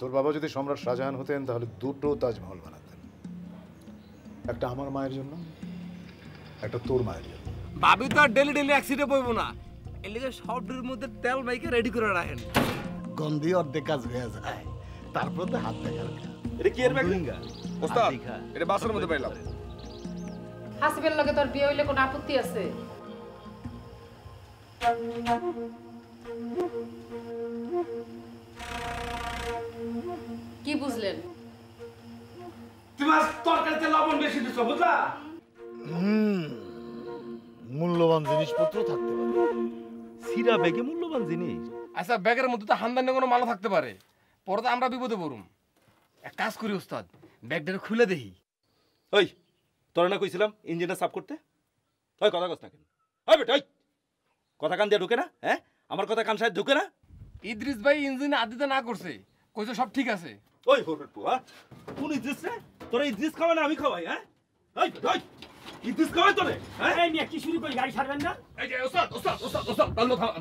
তোর বাবা যদি সম্রাট শাহজাহান হতেন তাহলে দুটো তাজমহল বানাতেন, একটা আমার মায়ের জন্য, একটা তোর মায়ের জন্য। ভাবি তো আর ডেলি ডেলি অ্যাক্সিডেন্ট পড়বো না, এর লিগে সবটির মধ্যে তেল বাইকে রেডি করে রাখেন। গন্ধি অর্ধেক কাজ হয়ে যায়, তারপর তো হাত দেখার। এটা কি এর ব্যাগ? ওস্তাদ, এটা বাসের মধ্যে পাইলাম। হাসিবের লগে তোর বিয়ে হইলে কোনো আপত্তি আছে? কি বুঝলেন? তুমি আজ তরকারিতে লবণ বেশি দিছো, বুঝলা? মূল্যবান জিনিসপত্র থাকতে পারে। সিরা ব্যাগে মূল্যবান জিনিস? আচ্ছা, ব্যাগের মধ্যে তো হামদানি কোনো মালও থাকতে পারে, পরে তো আমরা বিপদে পড়ুম। এক কাজ করি ওস্তাদ, ব্যাগটা খুলে দেখি। ওই তোরা না কইছিলাম ইঞ্জিনটা সাফ করতে? ওই কথা কস না কেন? ওই বেটা, ওই কথা কান দিয়ে ঢুকে না? হ্যাঁ, আমার কথা কান সাহেব ঢুকে না? ইদ্রিস ভাই ইঞ্জিনে আদিতে না করছে, কইছে সব ঠিক আছে। ওই হরুট পুয়া, কোন ইদ্রিস রে? তোরা ইদ্রিস খাওয়া না আমি খাওয়াই? হ্যাঁ, ওই ওই ইদ্রিস খাওয়াই তোরে? হ্যাঁ, এই নিয়ে কি শুরু করি? গাড়ি ছাড়বেন না? এই যে ওস্তাদ ওস্তাদ ওস্তাদ ওস্তাদ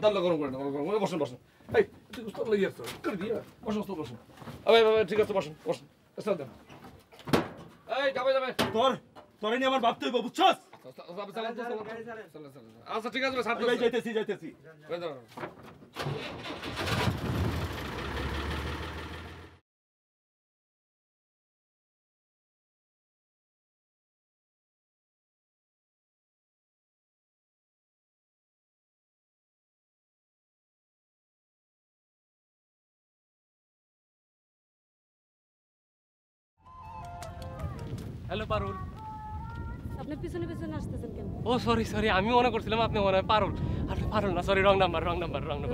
দাল্লো গরম করে বসেন বসেন। এই তুই ওস্তাদ লাগি আসছো করে দিয়া বসেন ওস্তাদ বসেন। ঠিক আছে বসেন বসেন ওস্তাদ দেন। এই যাবে যাবে তোরে নিয়ে আমার ভাবতে হইব, বুঝছস? আচ্ছা ঠিক আছে, যাইতেছি যাইতেছি। হ্যালো পারুল। আপনি পিছনে পিছনে আসতেছেন কেন? ও সরি সরি, আমি মনে করছিলাম আপনি মনে হয় পারুল। আপনি পারুল না, সরি, রং নাম্বার।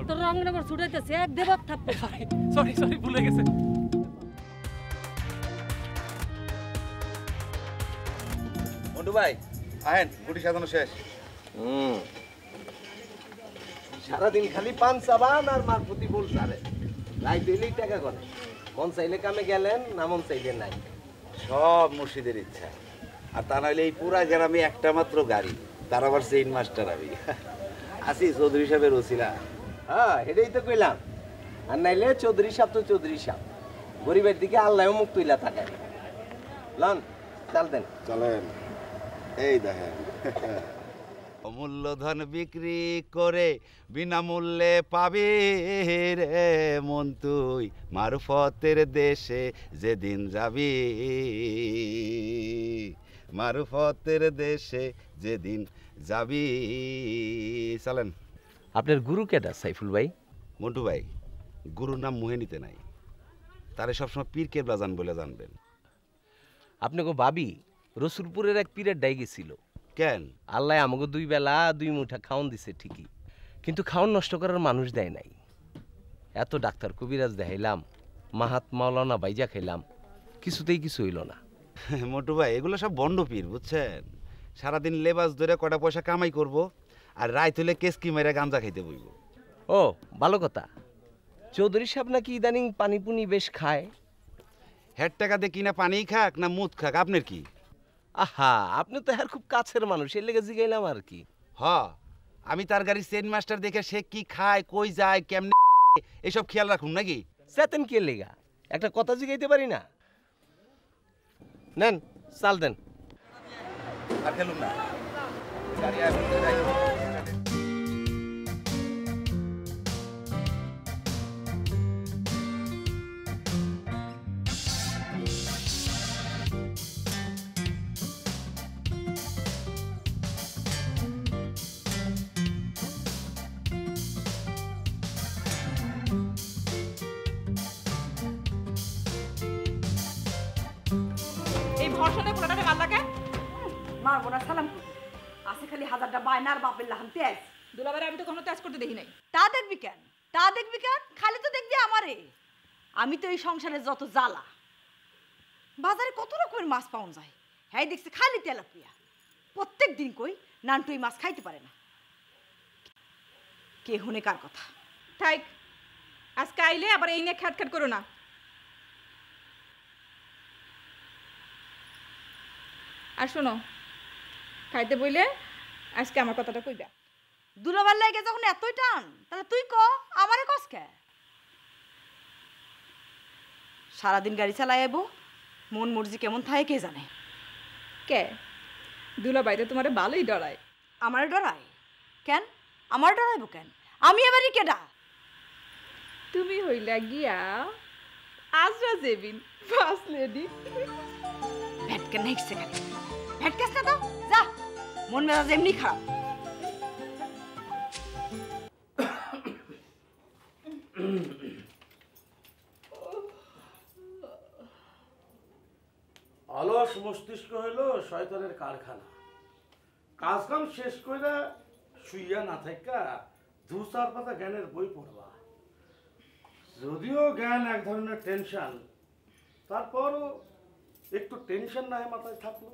তোর রং নাম্বার ছুটাইতেছে, এক দেবাক থাকবে। সরি সরি সরি, ভুলে গেছে। মন্টু ভাই আহেন, গুটি সাজানো শেষ। সারাদিন খালি পান চাবান আর মারফতি বল সারে, রাই দিলেই টাকা করে। মন চাইলে কামে গেলেন, না মন চাইলে নাই। সব মুর্শিদের ইচ্ছা, আর তা নাহলে এই পুরা গ্রামে একটা মাত্র গাড়ি, তার আবার চেইন মাস্টার আমি আসি চৌধুরী সাহেবের ওসিলা। হ্যাঁ, এটাই তো কইলাম। আর নাইলে চৌধুরী সাহেব তো চৌধুরী সাহেব, গরিবের দিকে আল্লাহও মুখ তুইলা তাকায়। লন চাল দেন। চলেন, এই দেখেন অমূল্য ধন বিক্রি করে বিনামূল্যে পাবি রে মন তুই মারুফতের দেশে যেদিন যাবি, মারুফতের দেশে যেদিন যাবি। চলেন। আপনার গুরু কেডা সাইফুল ভাই? মন্টু ভাই, গুরুর নাম মুহে নিতে নাই, তারে সবসময় পীর কেবলা জান বলে জানবেন। আপনাকে ভাবি রসুলপুরের এক পীরের ডাই গেছিল। কেন? আল্লাহ আমাকে 2 বেলা 2 মুঠা খাওন দিছে ঠিকই, কিন্তু খাওন নষ্ট করার মানুষ দেয় নাই। এত ডাক্তার কবিরাজ দেখাইলাম, মাহাত মাওলানা বাইজা খাইলাম, কিছুতেই কিছু হইল না। মন্টু ভাই, এগুলো সব বন্ড পীর, বুঝছেন? সারাদিন লেবাস ধরে কটা পয়সা কামাই করব, আর রাত হলে কেসকি মেরে গাঞ্জা খাইতে বইব। ও ভালো কথা। চৌধুরী সাহেব নাকি ইদানিং পানিপুনি বেশ খায়। হেড টাকা দিয়ে কিনা পানি খাক না মুদ খাক, আপনার কি? আহা, আপনি তো আর খুব কাছের মানুষ, এর লেগে জিগাইলাম আর কি। হ, আমি তার গাড়ি চেন মাস্টার দেখে সে কি খায়, কই যায়, কেমনে এসব খেয়াল রাখুন নাকি? চেতেন কে লেগা? একটা কথা জিগাইতে পারি না? নেন চাল দেন। আর খেলুন না, গাড়ি আর ভিতরে রাখুন। ধর্ষণে পোলাটাকে মারলা কেন? মারবো না, সালাম করবো। আছে খালি হাজারটা বায়নার বাপের লাহান তেজ। দুলাবারে আমি তো কোনো তেজ করতে দেখি নাই। তা দেখবি কেন? তা দেখবি কেন? খালি তো দেখবি আমারে। আমি তো এই সংসারে যত জ্বালা। বাজারে কত রকমের মাছ পাওয়া যায়, হ্যাঁ দেখছি খালি তেলাপিয়া। প্রত্যেক দিন কই নানটু এই মাছ খাইতে পারে না। কে হুনে কার কথা? থাক, আজকে আইলে আবার এই নিয়ে খ্যাট করো না। আর শোনো, খাইতে বইলে আজকে আমার কথাটা কইবা। দুলাবার লাগে যখন এতই টান, তাহলে তুই ক, আমারে কস কে? সারাদিন গাড়ি চালাই আইব, মন মর্জি কেমন থাকে কে জানে। কে দুলাভাই তো তোমারে ভালোই ডরায়। আমার ডরায় কেন? আমার ডরাইব কেন? আমি এবারই কেডা? তুমি হইলা গিয়া আজরা জেবিন ফার্স্ট লেডি। ভ্যাটকে নেক্সট খালি ভ্যাটকাস না তো যা, মন মেজাজ এমনি খারাপ। অলস মস্তিষ্ক হইল শয়তানের কারখানা। কাজ কাম শেষ কইরা শুইয়া না থাকা দু চার পাতা জ্ঞানের বই পড়বা। যদিও জ্ঞান এক ধরনের টেনশন, তারপরও একটু টেনশন না মাথায় থাকলো।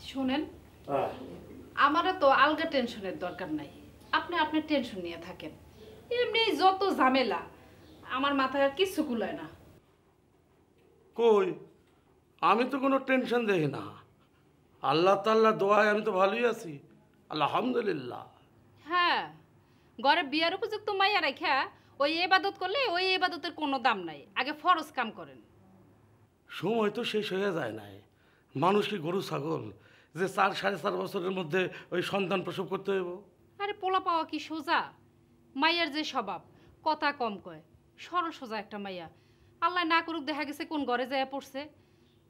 শুনেন, আমারও তো আলগা টেনশনের দরকার নাই। আপনি আপনার টেনশন নিয়ে থাকেন। এমনি যত ঝামেলা, আমার মাথায় আর কিছু কুলায় না। কই, আমি তো কোনো টেনশন দেখি না। আল্লাহ তাল্লাহ দোয়ায় আমি তো ভালোই আছি, আলহামদুলিল্লাহ। হ্যাঁ, ঘরে বিয়ার উপযুক্ত মাইয়া রাখা ওই ইবাদত করলে ওই ইবাদতের কোনো দাম নাই। আগে ফরজ কাম করেন। সময় তো শেষ হয়ে যায় নাই। মানুষ কি গরু ছাগল যে 4-4.5 বছরের মধ্যে ওই সন্তান প্রসব করতে হইব? আরে পোলা পাওয়া কি সোজা? মাইয়ার যে স্বভাব, কথা কম কয়, সরল সোজা একটা মাইয়া। আল্লাহ না করুক দেখা গেছে কোন ঘরে যায় পড়ছে,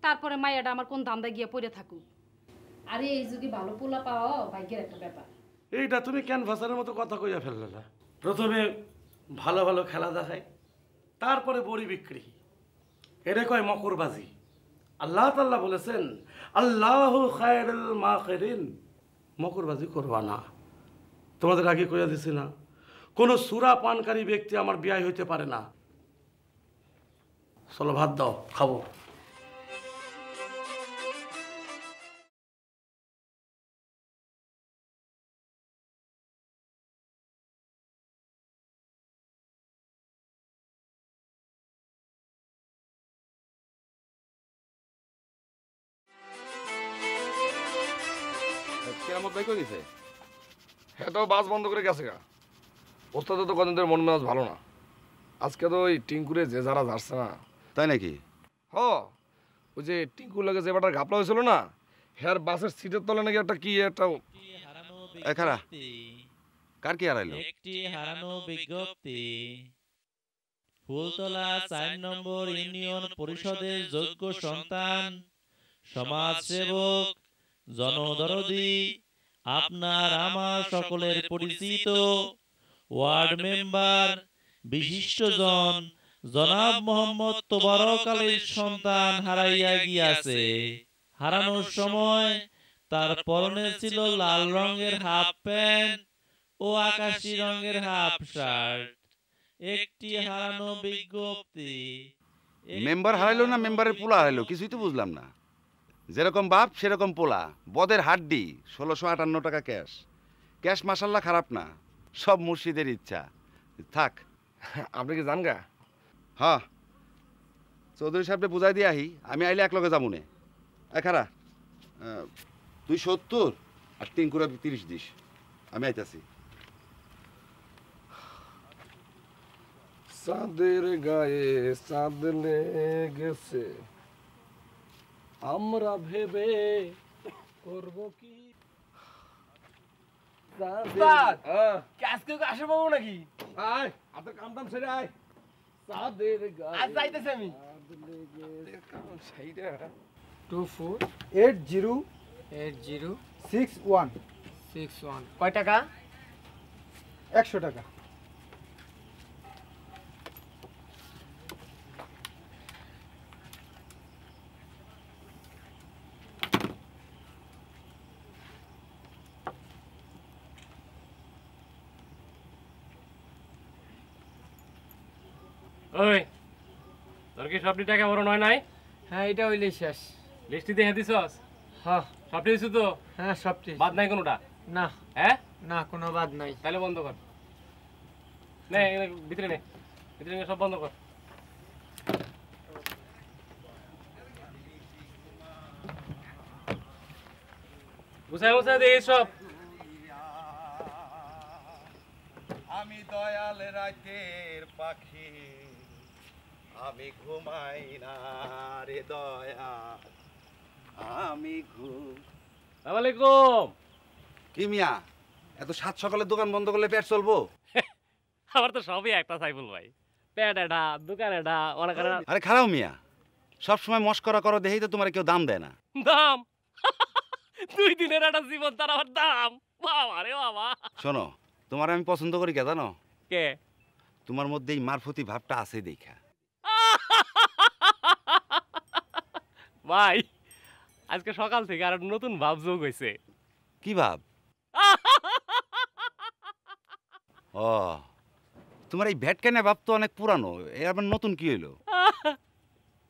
তারপরে মাইয়াটা আমার কোন ধান্দা গিয়া পড়ে থাকুক। আরে এই যুগে ভালো পোলা পাওয়া ভাগ্যের একটা ব্যাপার। এইটা তুমি ক্যানভাসারের মতো কথা কইয়া ফেললে না। প্রথমে ভালো ভালো খেলা দেখায়, তারপরে বড়ি বিক্রি, এটা কয় মকরবাজি। আল্লাহ তাআলা বলেছেন আল্লাহু খায়রুল মাকিরিন, মকরবাজি করবা না। তোমাদের আগে কইয়া দিছি না, কোনো সুরা পানকারী ব্যক্তি আমার বিয়ে হইতে পারে না। চলো ভাত দাও, খাবো। কেরামত ভাই কই গেছে? হ্যাঁ, তো বাস বন্ধ করে গেছে গা। ওস্তাদের তো কদিন ধরে মন মেজাজ ভালো না। আজকে তো ওই টিঙ্কুরে যে যারা যাচ্ছে না। তাই নাকি? ওই যে টিঙ্কুর লাগে যে বাটার ঘাপলা হয়েছিল না, হ্যাঁ বাসের সিটের তলে নাকি একটা কি একটা খারা কার কি হারাইলো? একটি হারানো বিজ্ঞপ্তি। ফুলতলা ৪ নম্বর ইউনিয়ন পরিষদের যোগ্য সন্তান, সমাজসেবক, জনদরদি, আপনার আমার সকলের পরিচিত ওয়ার্ড মেম্বার, বিশিষ্টজন জনাব মোহাম্মদ তোবারক আলীর সন্তান হারাইয়া গিয়াছে। হারানোর সময় তার পরনে ছিল লাল রঙের হাফ প্যান্ট ও আকাশী রঙের হাফ শার্ট। একটি হারানো বিজ্ঞপ্তি। মেম্বার হারাইলো না মেম্বারের পোলা হারাইলো, কিছুই তো বুঝলাম না। যেরকম বাপ সেরকম পোলা, বদের হাড্ডি। ১৬৫৮ টাকা ক্যাশ। ক্যাশ মাসাল্লাহ খারাপ না, সব মুর্শিদের ইচ্ছা। থাক, আপনি কি জান গা? হ্যাঁ, চৌধুরী সাহেবকে বুঝাই দিয়ে আহি, আমি আইলে এক লগে যাবো নে। খারা তুই ৭০ আর টিঙ্কুরা ৩০ দিস, আমি আইতাছি। চাঁদের গায়ে চাঁদ লেগেছে, আমরা ভেবে করব কি। আজকে আসে পাবো নাকি? আয়, আপনার কাম টাম সেরে আয়। চাঁদের গায়ে আজ যাইতেছি আমি। 24808061 কয় টাকা? 100 টাকা। ওই তোর কি সবটি টাকা বড় নয় নাই? হ্যাঁ, এটা হইলে শেষ। লিস্টি দেখে দিছস? হ্যাঁ, সবটি দিছু তো? হ্যাঁ, সবটি। বাদ নাই কোনোটা? না। হ্যাঁ, না, কোনো বাদ নাই। তাহলে বন্ধ কর। নে ভিতরে নে, ভিতরে নে, সব বন্ধ কর। গুছাই গুছাই দে সব। দয়াল রাতের পাখি আমি ঘুমাই না রে দয়াল আমি আসসালামাইকুম। কি মিয়া এত সাত সকালে দোকান বন্ধ করলে পেট চলবো? আমার তো সবই একটা সাইফুল ভাই, পেট এটা দোকান এটা অনেক। আরে খারাপ মিয়া, সবসময় মস্করা করো দেখেই তো তোমার কেউ দাম দেয় না। দাম 2 দিনের একটা জীবন তার আবার দাম, বাবা রে বাবা। শোনো, তোমার আমি পছন্দ করি কে জানো? কে? তোমার মধ্যে এই মারফতি ভাবটা আছে দেখা। ভাই আজকে সকাল থেকে আর নতুন ভাব যোগ হয়েছে। কি ভাব? ও, তোমার এই ভ্যাট কেনা ভাব তো অনেক পুরানো, এ আবার নতুন কি হইলো?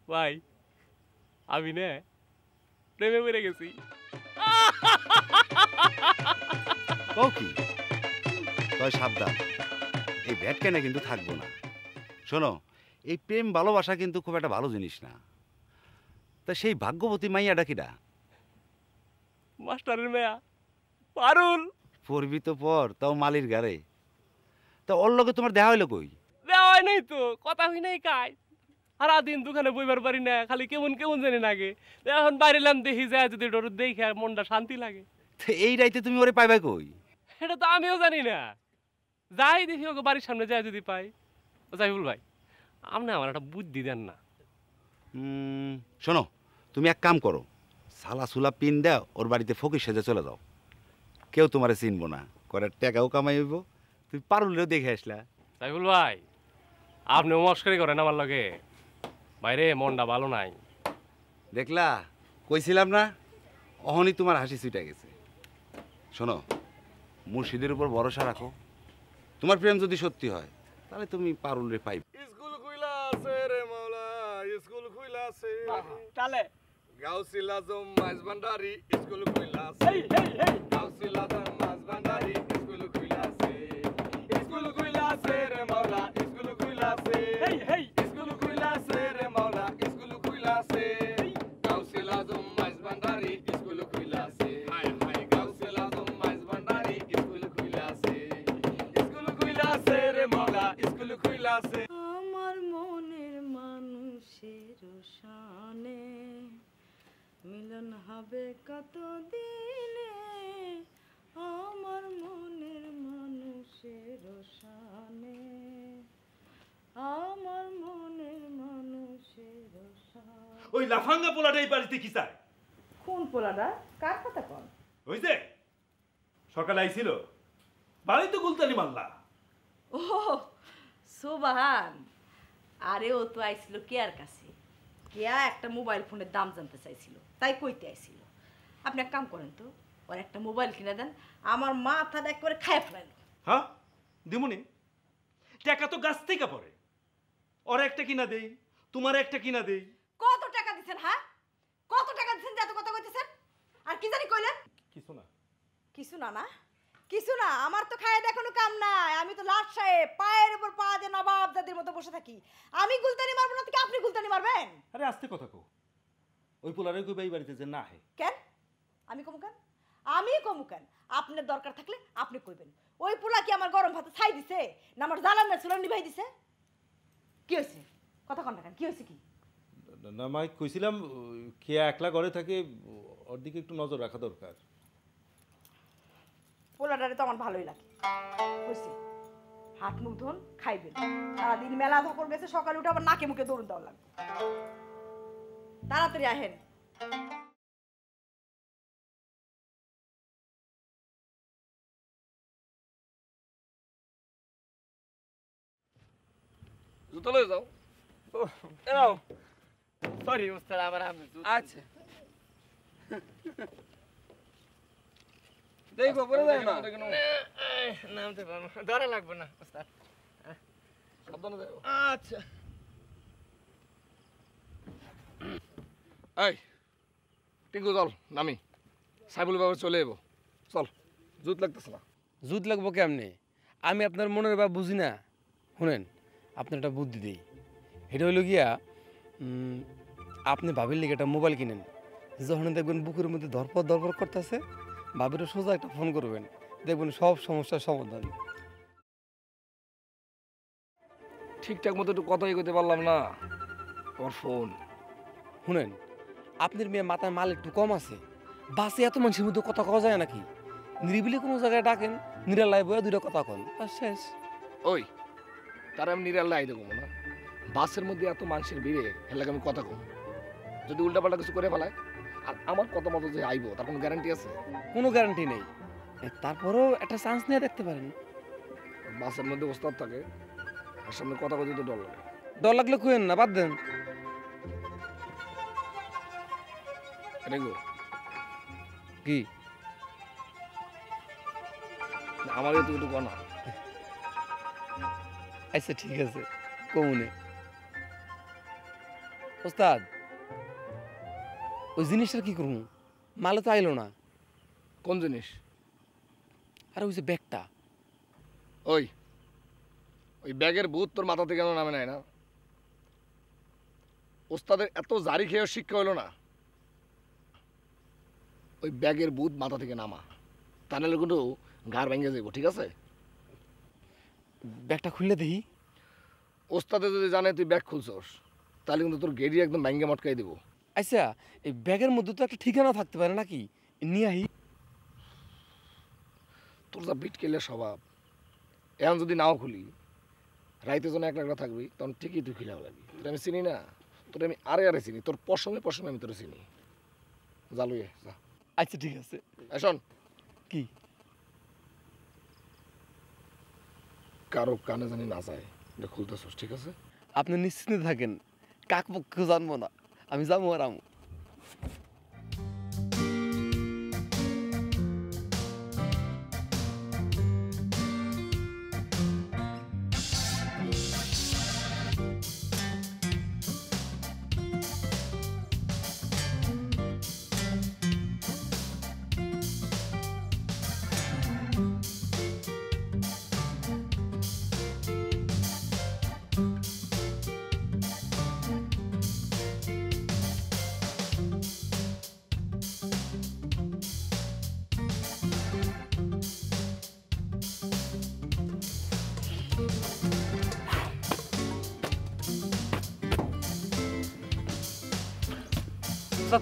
ভাই আমি না প্রেমে পড়ে গেছি। ও কি? তবে সাবধান, এই ভ্যাট কেনা কিন্তু থাকবো না। শোনো, এই প্রেম ভালোবাসা কিন্তু খুব একটা ভালো জিনিস না। তা সেই ভাগ্যবতী মাইয়াটা কিরা? মাস্টারের মেয়া পারুল। পড়বি তো পর, তাও মালির গারে। তা ওর লগে তোমার দেখা হইলো কই? দেওয়া হয় নাই তো, কথা হই নাই কাজ। সারাদিন দোকানে বইবার পারি না, খালি কেমন কেমন জানি লাগে। এখন বাইরেলাম দেখি যায় যদি ডর দেখে আর মনটা শান্তি লাগে। এই রাইতে তুমি ওরে পাইবা কই? এটা তো আমিও জানি না, যাই দেখি ওকে বাড়ির সামনে যায় যদি পাই। সাইফুল ভাই আপনি আমার একটা বুদ্ধি দেন না? শোনো, তুমি এক কাম করো, সালা সুলা পিন দাও, ওর বাড়িতে ফকির সেজে চলে যাও। কেউ তোমারে চিনবো না, করে টাকাও কামাই হইব, তুমি পারুলেও দেখে আসলা। সাইফুল ভাই আপনি মস্করি করেন আমার লগে। বাইরে মনটা ভালো নাই। দেখলা, কইছিলাম না, অহনি তোমার হাসি ছুটে গেছে। শোনো, মুর্শিদের উপর ভরসা রাখো। তোমার প্রেম যদি সত্যি হয় তাহলে তুমি পারুল রে পাইবে। স্কুল খুইলা আছে রে মাওলা, স্কুল খুইলা আছে। তালে গাউসিল আজম মাইজ ভান্ডারি স্কুল খুইলা আছে। গাউসিল আজম মাইজ ভান্ডারি স্কুল খুইলা আছে। স্কুল খুইলা আছে রে মাওলা, স্কুল খুইলা আছে। স্কুল খুইলা আছে রে মাওলা, স্কুল খুইলা আছে। গাউসিল আজম মাইজ ভান্ডারি স্কুল খুইলা আছে। হায় হায়, গাউসিল আজম মাইজ ভান্ডারি স্কুল খুইলা আছে। স্কুল খুইলা আছে রে মাওলা, স্কুল খুইলা আছে। আমার মনের মানুষের শানে মিলন হবে কত দিনে। আমার মনের মানুষের শানে, আমার মনের মানুষের শানে। ওই লাফাঙ্গা পোলাটা এই বাড়িতে কি চায়? কোন পোলাটা? কার কথা কন? ওই যে সকালে আইছিল, বাড়ি তো গুলতানি মাল্লা। ও সোবাহান, আরে ও তো আইছিল কেয়ার কাছে। কেয়া একটা মোবাইল ফোনের দাম জানতে চাইছিল, তাই কইতে আইছিল। আপনি এক কাম করেন তো, ওর একটা মোবাইল কিনে দেন, আমার মাথাটা একবারে খায় ফেলাইল। হ্যাঁ দিমুনি, টাকা তো গাছ থেকে পড়ে। ওর একটা কিনা দেই, তোমার একটা কিনা দেই। কত টাকা দিছেন? হ্যাঁ কত টাকা দিছেন যে এত কথা কইতেছেন? আর কি জানি কইলেন? কিছু না। কিছু না? না কিছু না? আমার তো খায় দেখানো কাম নাই। আমি তো লাট সাহেব, পায়ের উপর পা দিয়ে নবাব দাদির মতো বসে থাকি। আমি গুলতানি মারবো না থেকে আপনি গুলতানি মারবেন? আরে আস্তে কথা কো, ওই পোলারে কই বাই বাড়িতে যে না হে। কেন আমি কমু কেন? আমি কমু কেন? আপনার দরকার থাকলে আপনি কইবেন। ওই পোলা কি আমার গরম ভাতে ছাই দিছে, না আমার জ্বালানের চুলা নিভাই দিছে? কি হয়েছে কথা কন না কেন? কি হয়েছে? কি না মাইক কইছিলাম, খেয়া একলা ঘরে থাকে, ওর দিকে একটু নজর রাখা দরকার। পোলাটারে তো আমার ভালোই লাগে। হয়েছে, হাত মুখ ধোন, খাইবেন। সারাদিন মেলা ধকর গেছে, সকালে উঠে আবার নাকে মুখে দৌড় দেওয়া লাগবে। তাড়াতাড়ি আহেন। জুতো লয়ে যাও। এরাও সরি ওস্তাদ, আবার আমি। আচ্ছা দেখো পরে যাও না। নামতে পারবো, ধরা লাগবে না ওস্তাদ। সাবধানে যাও। আচ্ছা এই টিঙ্কু চল নামি, সাইবুল বাবা চলে এবো। চল, জুত লাগতেছে না। জুত লাগবো কেমনে? আমি আপনার মনের ভাব বুঝি না। শুনেন, আপনার একটা বুদ্ধি দিই। এটা হইল গিয়া, আপনি ভাবির লিগে একটা মোবাইল কিনেন। যখন দেখবেন বুকের মধ্যে ধরপড় ধরপড় করতেছে, ভাবিরও সোজা একটা ফোন করবেন, দেখবেন সব সমস্যার সমাধান। ঠিকঠাক মতো একটু কথাই কইতে পারলাম না, আমার ফোন। শুনেন, আপনার মেয়ে মাথায় মাল একটু কম আছে, বাসে এত মানুষের মধ্যে কথা কওয়া যায় নাকি? নিরিবিলি কোনো জায়গায় ডাকেন, নিরালায় বয়ে দুটো কথা কন, আর শেষ। ওই তার আমি নিরালায় দেবো না, বাসের মধ্যে এত মানুষের ভিড়ে হেলাকে আমি কথা কম, যদি উল্টাপাল্টা কিছু করে ফেলায় আর আমার কথা মতো যে আইবো তার কোনো গ্যারান্টি আছে? কোনো গ্যারান্টি নেই, তারপরেও একটা চান্স নিয়ে দেখতে পারেন। বাসের মধ্যে ওস্তাদ থাকে আর সামনে কথা বলতে তো ডর লাগে। ডর লাগলে কুয়েন না, বাদ দেন। কি আমার একটু কনা। আচ্ছা ঠিক আছে, কমুনে। ওস্তাদ, ওই জিনিসটা কি করবো? মালে তো আইলো না। কোন জিনিস? আরে ওই যে ব্যাগটা। ওই ওই ব্যাগের ভূত তোর মাথা থেকে নামে নাই না? ওস্তাদের এত জারি খেয়ে শিক্ষা হইলো না? ওই ব্যাগের ভূত মাথা থেকে নামা, তা নাহলে কিন্তু ঘাড় ভেঙে যাবো, ঠিক আছে? ব্যাগটা খুললে দেখি। ওস্তাদে যদি জানে তুই ব্যাগ খুলছস তাহলে কিন্তু তোর গেড়ি একদম ভেঙে মটকাই দেবো। আচ্ছা, এই ব্যাগের মধ্যে তো একটা ঠিকানা থাকতে পারে নাকি? নিয়ে আহি। তোর যা বিট কেলে স্বভাব, এখন যদি নাও খুলি রাইতে যখন একলা থাকবি তখন ঠিকই তুই খিলাও লাগবি। তোর আমি চিনি না, তোর আমি আরে আরে চিনি, তোর পশমে পশমে আমি তোর চিনি। জালুয়ে যা। আচ্ছা ঠিক আছে। শোন, কি কারো কানে জানি না যায় এটা খুলতেছস, ঠিক আছে? আপনি নিশ্চিন্তে থাকেন, কাক পক্ষ জানবো না, আমি যাবো আর আমু।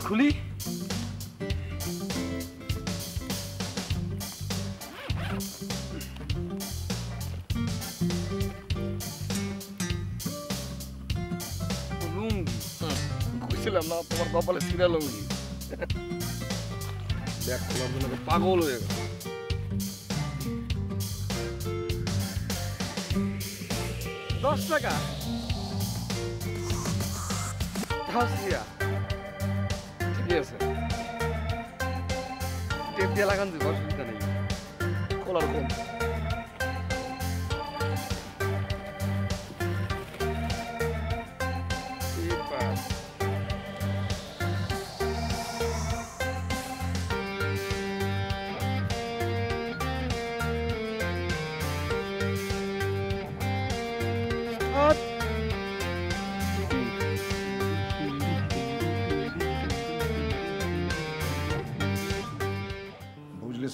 খুলি। বুঝছিলাম না তোমার কপালে ছিঁড়া লুঙ্গি। ব্যাগ খোলার জন্য পাগল হয়ে গেল। $10 ঠিকই আছে, টেপ দিয়ে লাগান দিব, অসুবিধা নেই। খোলার কোন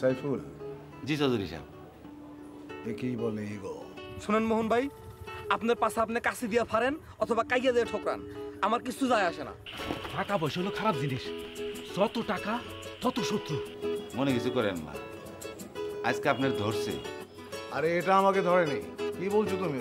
সাইফুল? জি চৌধুরী সাহেব। একেই বলে ইগো। শুনেন মোহন ভাই, আপনার পাশে আপনি কাছে দিয়া ফারেন অথবা কাইয়া দিয়ে ঠোকরান, আমার কিছু যায় আসে না। টাকা পয়সা হলো খারাপ জিনিস, যত টাকা তত শত্রু। মনে কিছু করেন না, আজকে আপনার ধরছে। আরে এটা আমাকে ধরেনি, কি বলছো তুমি?